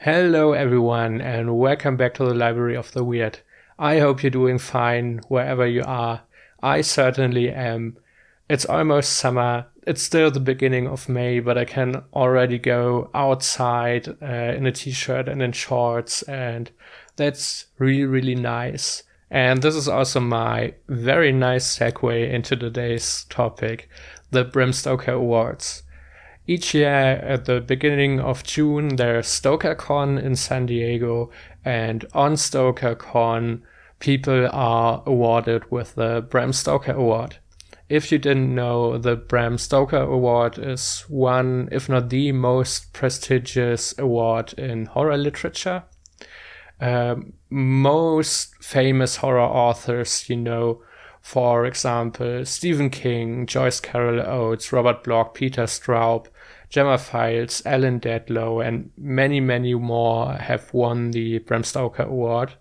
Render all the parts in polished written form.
Hello everyone and welcome back to the Library of the Weird. I hope you're doing fine wherever you are. I certainly am. It's almost summer. It's still the beginning of May, but I can already go outside in a t-shirt and in shorts, and that's really nice. And this is also my very nice segue into today's topic, the Bram Stoker Awards. Each year at the beginning of June, there's StokerCon in San Diego, and on StokerCon, people are awarded with the Bram Stoker Award. If you didn't know, the Bram Stoker Award is one, if not the most prestigious award in horror literature. Most famous horror authors, for example, Stephen King, Joyce Carol Oates, Robert Bloch, Peter Straub, Gemma Files, Alan Dedlow, and many more have won the Bram Stoker Award.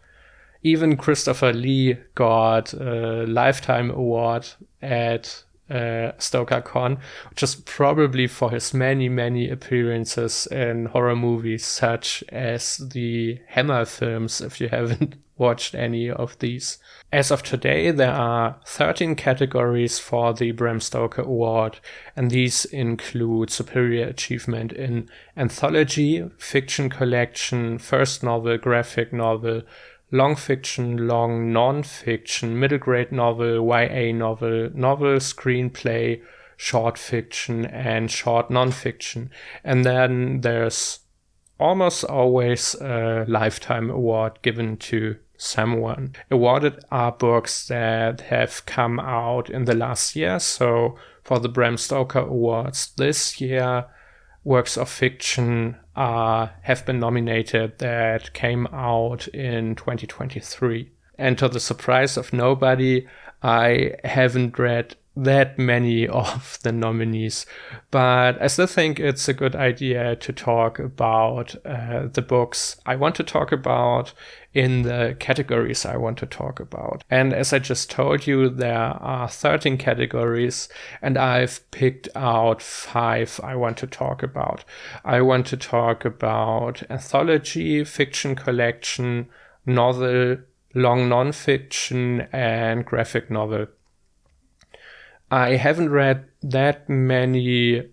Even Christopher Lee got a Lifetime Award at StokerCon, which is probably for his many appearances in horror movies such as the Hammer films, if you haven't watched any of these. As of today, there are 13 categories for the Bram Stoker Award, and these include Superior Achievement in Anthology, Fiction Collection, First Novel, Graphic Novel, Long Fiction, Long Non-Fiction, Middle Grade Novel, YA Novel, Novel, Screenplay, Short Fiction, and Short Non-Fiction. And then there's almost always a Lifetime Award given to someone. Awarded are books that have come out in the last year. So for the Bram Stoker Awards this year, works of fiction have been nominated that came out in 2023. And to the surprise of nobody, I haven't read that many of the nominees, but I still think it's a good idea to talk about the books I want to talk about in the categories I want to talk about. And as I just told you, there are 13 categories, and I've picked out 5 I want to talk about. I want to talk about anthology, fiction collection, novel, long non-fiction, and graphic novel. I haven't read that many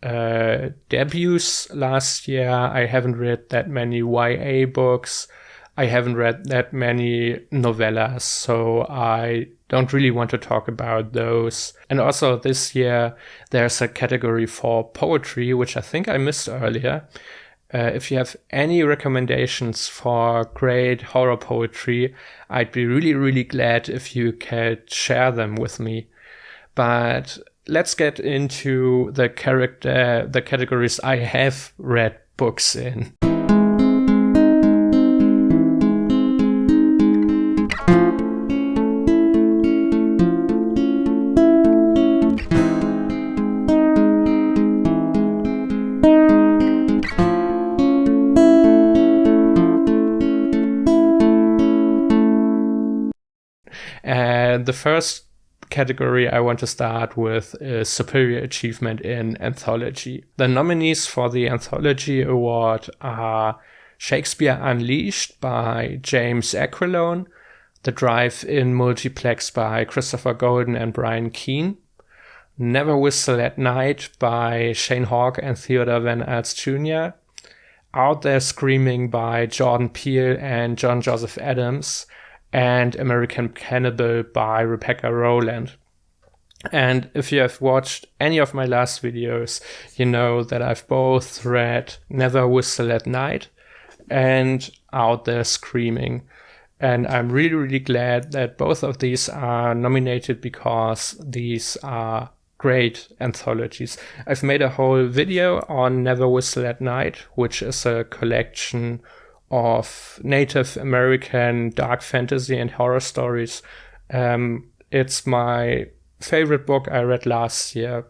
debuts last year. I haven't read that many YA books. I haven't read that many novellas, so I don't really want to talk about those. And also this year, there's a category for poetry, which I think I missed earlier. If you have any recommendations for great horror poetry, I'd be really glad if you could share them with me. But let's get into the categories I have read books in. And the first category I want to start with is Superior Achievement in Anthology. The nominees for the Anthology Award are Shakespeare Unleashed by James Aquilone, The Drive-In Multiplex by Christopher Golden and Brian Keene, Never Whistle at Night by Shane Hawke and Theodore Van Als Jr., Out There Screaming by Jordan Peele and John Joseph Adams, and American Cannibal by Rebecca Rowland. And if you have watched any of my last videos, you know that I've both read Never Whistle at Night and Out There Screaming. And I'm really glad that both of these are nominated because these are great anthologies. I've made a whole video on Never Whistle at Night, which is a collection of Native American dark fantasy and horror stories. It's my favorite book I read last year.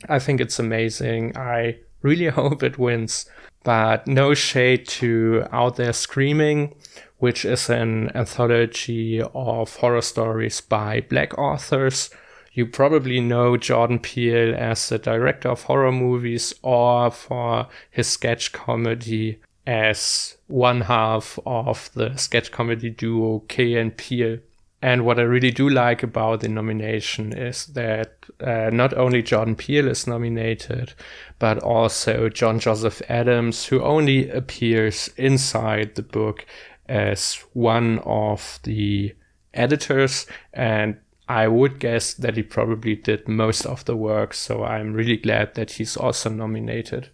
I think it's amazing. I really hope it wins. But no shade to Out There Screaming, which is an anthology of horror stories by Black authors. You probably know Jordan Peele as the director of horror movies or for his sketch comedy as one half of the sketch comedy duo Key and Peele. And what I really do like about the nomination is that not only Jordan Peele is nominated, but also John Joseph Adams, who only appears inside the book as one of the editors. And I would guess that he probably did most of the work. So I'm really glad that he's also nominated.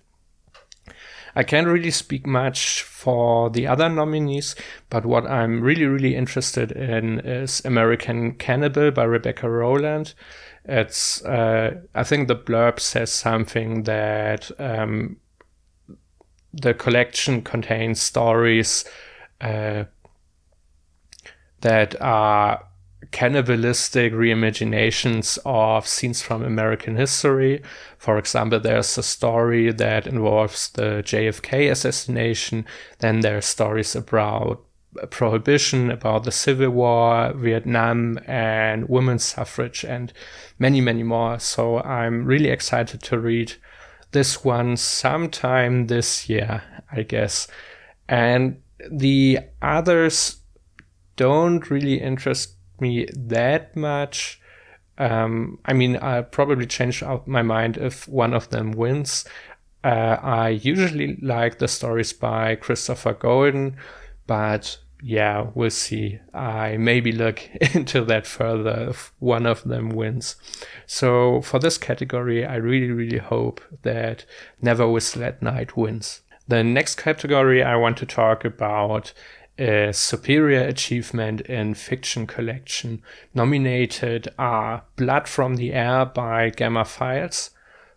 I can't really speak much for the other nominees, but what I'm really, really interested in is American Cannibal by Rebecca Rowland. It's, I think the blurb says something that the collection contains stories that are cannibalistic reimaginations of scenes from American history. For example, there's a story that involves the JFK assassination. Then there are stories about Prohibition, about the Civil War, Vietnam, and women's suffrage, and many, many more. So I'm really excited to read this one sometime this year, I guess. And the others don't really interest me that much. I mean, I'll probably change out my mind if one of them wins. I usually like the stories by Christopher Golden, but yeah, we'll see. I maybe look into that further if one of them wins. So for this category, I really, really hope that Never Whistle at Night wins. The next category I want to talk about is Superior Achievement in Fiction Collection. Nominated are Blood from the Air by Gamma Files,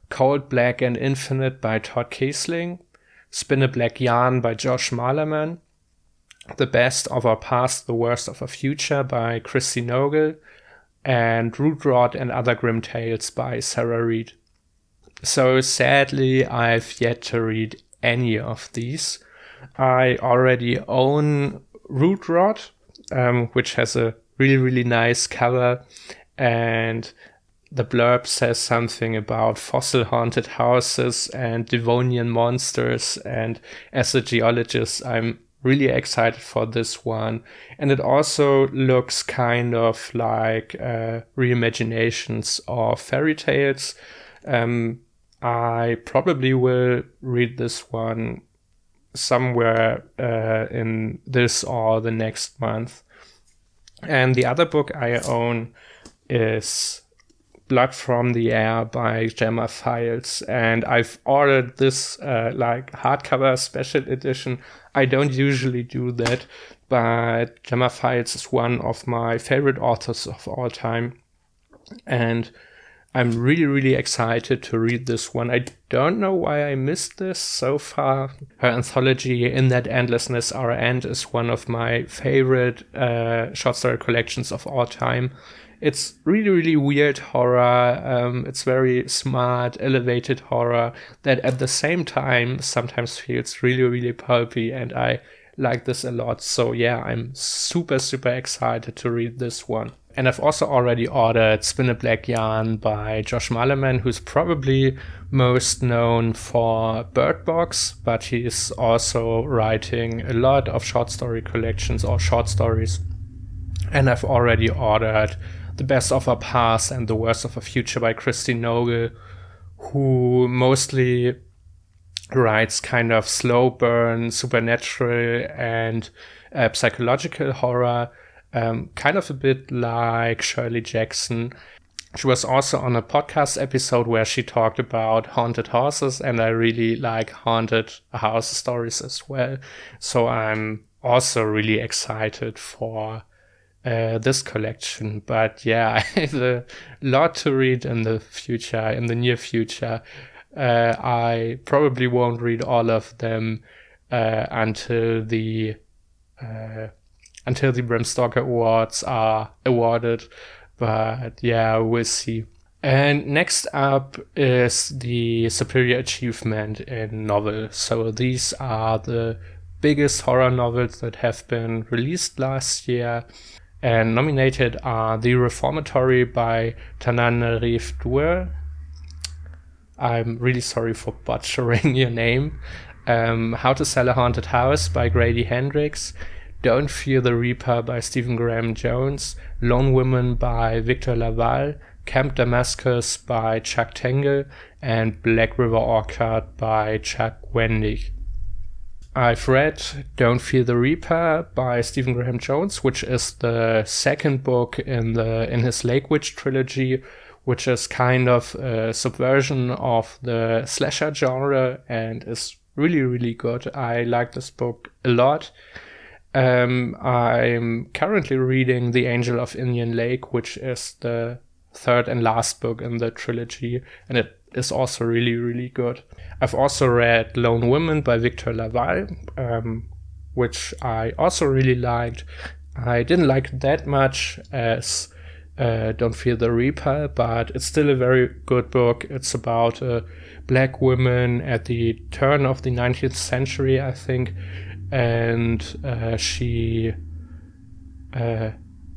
Cold, Black and Infinite by Todd Kiesling, Spin a Black Yarn by Josh Malerman, The Best of Our Past, The Worst of Our Future by Christy Nogel, and Root Rot and Other Grim Tales by Sarah Reed. So sadly, I've yet to read any of these. I already own Root Rot, which has a really, really nice cover, and the blurb says something about fossil haunted houses and Devonian monsters, and as a geologist, I'm really excited for this one. And it also looks kind of like reimaginations of fairy tales. I probably will read this one somewhere in this or the next month. And the other book I own is Blood from the Air by Gemma Files, and I've ordered this like hardcover special edition. I don't usually do that, but Gemma Files is one of my favorite authors of all time, and I'm really, really excited to read this one. I don't know why I missed this so far. Her anthology, In That Endlessness Our End, is one of my favorite short story collections of all time. It's really, really weird horror. It's very smart, elevated horror that at the same time sometimes feels really, really pulpy, and I like this a lot. So yeah, I'm super, super excited to read this one. And I've also already ordered Spin a Black Yarn by Josh Malerman, who's probably most known for Bird Box, but he is also writing a lot of short story collections or short stories. And I've already ordered The Best of Our Past and The Worst of Our Future by Christy Nogel, who mostly writes kind of slow burn, supernatural and psychological horror. Kind of a bit like Shirley Jackson. She was also on a podcast episode where she talked about haunted houses, and I really like haunted house stories as well. So I'm also really excited for this collection. But yeah, I have a lot to read in the future, in the near future. I probably won't read all of them until the Bram Stoker Awards are awarded. But yeah, we'll see. And next up is the Superior Achievement in Novel. So these are the biggest horror novels that have been released last year. And nominated are The Reformatory by Tananarive Dewar. I'm really sorry for butchering your name. How to Sell a Haunted House by Grady Hendrix, Don't Fear the Reaper by Stephen Graham Jones, Lone Women by Victor Laval, Camp Damascus by Chuck Tangle, and Black River Orchard by Chuck Wendig. I've read Don't Fear the Reaper by Stephen Graham Jones, which is the second book in his Lake Witch trilogy, which is kind of a subversion of the slasher genre and is really, really good. I like this book a lot. I'm currently reading The Angel of Indian Lake, which is the third and last book in the trilogy, and it is also really, really good. I've also read Lone Women by Victor Laval, which I also really liked. I didn't like it that much as Don't Fear the Reaper, but it's still a very good book. It's about a black woman at the turn of the 19th century, I think, and she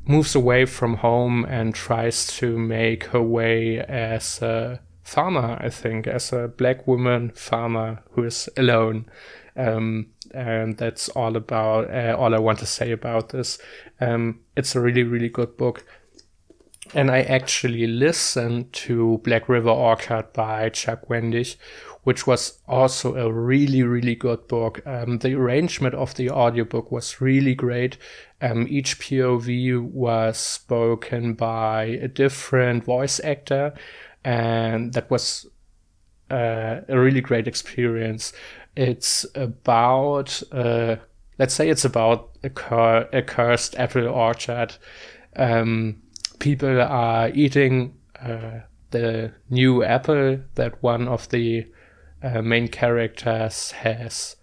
moves away from home and tries to make her way as a farmer, I think, as a black woman farmer who is alone. And that's all I want to say about this. It's a really, really good book. And I actually listened to Black River Orchard by Chuck Wendig, which was also a really, really good book. The arrangement of the audiobook was really great. Each POV was spoken by a different voice actor, and that was a really great experience. It's about, let's say it's about a cursed apple orchard. People are eating the new apple that one of the main characters has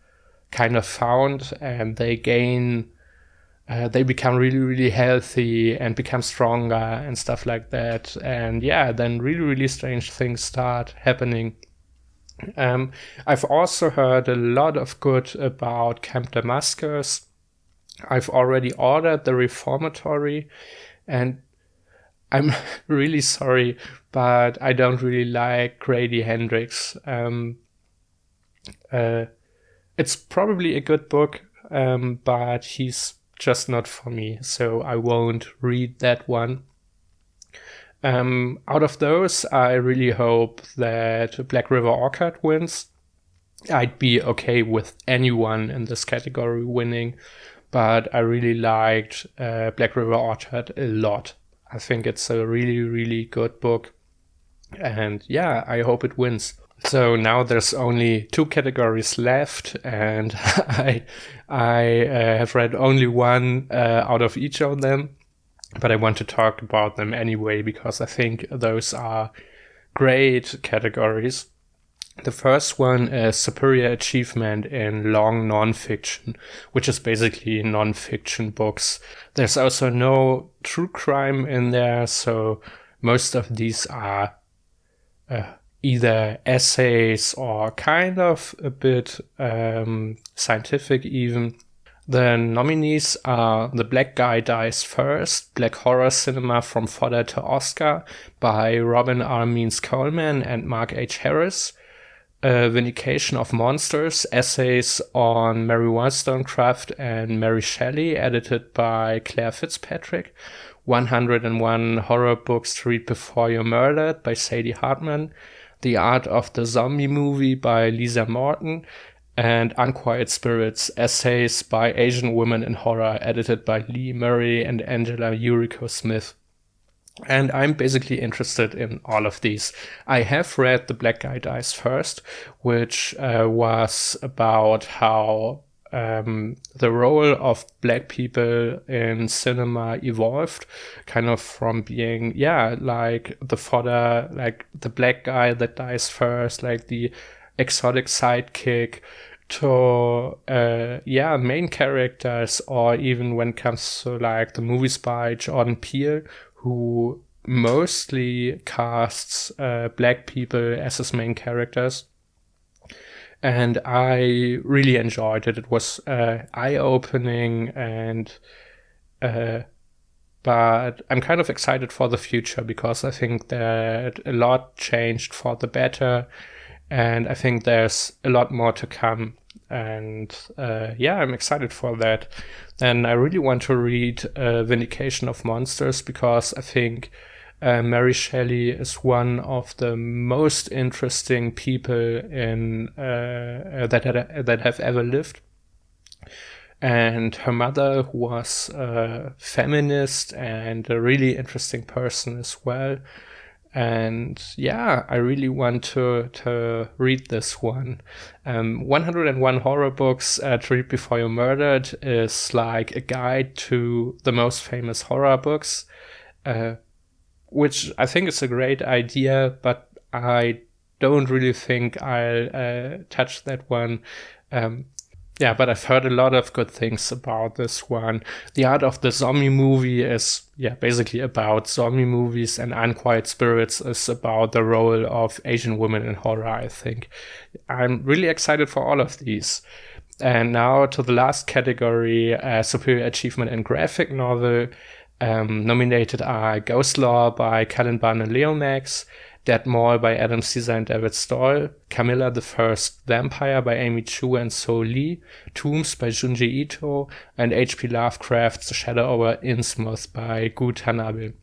kind of found, and they become really, really healthy and become stronger and stuff like that. And yeah, then really, really strange things start happening. I've also heard a lot of good about Camp Damascus. I've already ordered the Reformatory, and I'm really sorry, but I don't really like Grady Hendrix. It's probably a good book, but he's just not for me, so I won't read that one. Out of those, I really hope that Black River Orchard wins. I'd be okay with anyone in this category winning, but I really liked Black River Orchard a lot. I think it's a really, really good book, and yeah, I hope it wins. So now there's only 2 categories left, and I have read only one out of each of them, but I want to talk about them anyway because I think those are great categories. The first one is Superior Achievement in Long Nonfiction, which is basically nonfiction books. There's also no true crime in there, so most of these are either essays or kind of a bit scientific even. The nominees are The Black Guy Dies First, Black Horror Cinema from Fodder to Oscar by Robin R. Means-Coleman and Mark H. Harris, Vindication of Monsters, essays on Mary Wollstonecraft and Mary Shelley, edited by Claire Fitzpatrick, 101 Horror Books to Read Before You're Murdered by Sadie Hartman, The Art of the Zombie Movie by Lisa Morton, and Unquiet Spirits, essays by Asian Women in Horror, edited by Lee Murray and Angela Yuriko Smith. And I'm basically interested in all of these. I have read The Black Guy Dies First, which was about how the role of black people in cinema evolved, kind of from being, like the fodder, like the black guy that dies first, like the exotic sidekick, to main characters, or even when it comes to like the movies by Jordan Peele, who mostly casts black people as his main characters. And I really enjoyed it. It was eye-opening, and but I'm kind of excited for the future because I think that a lot changed for the better, and I think there's a lot more to come. And yeah, I'm excited for that. And I really want to read Vindication of Monsters, because I think Mary Shelley is one of the most interesting people in that have ever lived. And her mother, who was a feminist and a really interesting person as well. And yeah, I really want to read this one. 101 Horror Books to Read Before You're Murdered is like a guide to the most famous horror books, which I think is a great idea, but I don't really think I'll touch that one. Yeah, but I've heard a lot of good things about this one. The Art of the Zombie Movie is, basically about zombie movies, and Unquiet Spirits is about the role of Asian women in horror, I think. I'm really excited for all of these. And now to the last category, Superior Achievement in Graphic Novel. Nominated are Ghost Law by Cullen Bunn and Leomax, Dead Mall by Adam Caesar and David Stoll, Camilla the First Vampire by Amy Chu and So Lee, Tombs by Junji Ito, and H.P. Lovecraft's The Shadow over Innsmouth by Gu Tanabe.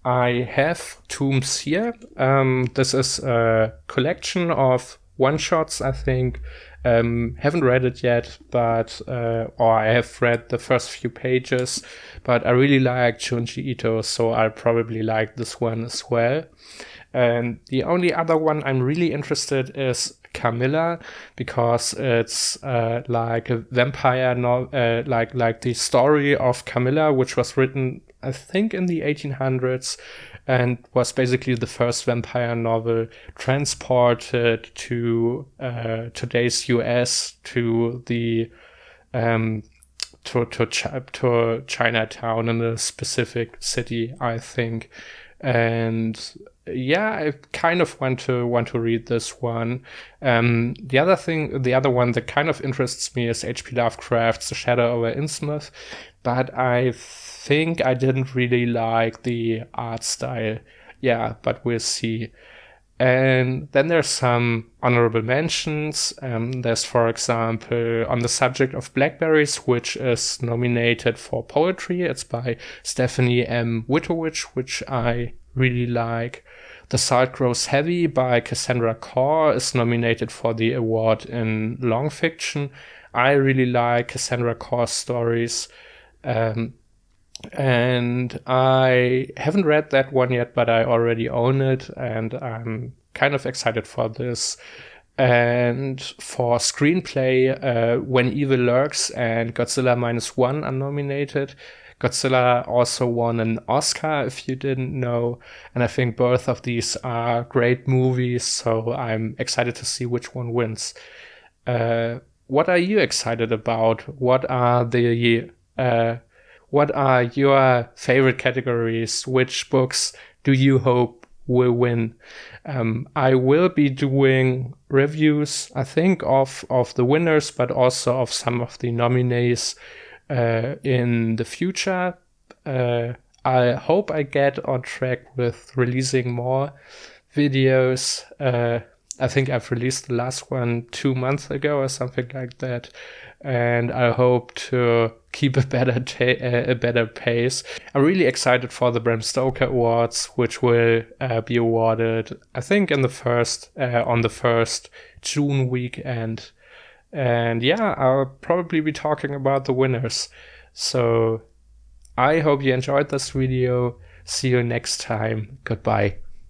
I have Tombs here. This is a collection of one-shots, I think. Haven't read it yet, but or I have read the first few pages, but I really like Junji Ito, so I'll probably like this one as well. And the only other one I'm really interested is Camilla, because it's like a vampire novel, like the story of Camilla, which was written, I think, in the 1800s, and was basically the first vampire novel transported to today's US, to the to Chinatown in a specific city, I think. And yeah, I kind of want to read this one. The other one that kind of interests me is H.P. Lovecraft's The Shadow over Innsmouth, but I think I didn't really like the art style. Yeah, but we'll see. And then there's some honorable mentions. There's, for example, On the Subject of Blackberries, which is nominated for poetry. It's by Stephanie M. Witowich, which I really like. The Salt Grows Heavy by Cassandra Corr is nominated for the award in long fiction. I really like Cassandra Corr's stories. And I haven't read that one yet, but I already own it, and I'm kind of excited for this. And for screenplay, When Evil Lurks and Godzilla -1 are nominated. Godzilla also won an Oscar, if you didn't know, and I think both of these are great movies, so I'm excited to see which one wins. What are you excited about? What are your favorite categories? Which books do you hope will win? I will be doing reviews, I think, of the winners, but also of some of the nominees in the future. I hope I get on track with releasing more videos. I think I've released the last one 2 months ago or something like that. And I hope to keep a better pace. I'm really excited for the Bram Stoker Awards, which will be awarded, I think, on the first June weekend. And yeah, I'll probably be talking about the winners. So I hope you enjoyed this video. See you next time. Goodbye.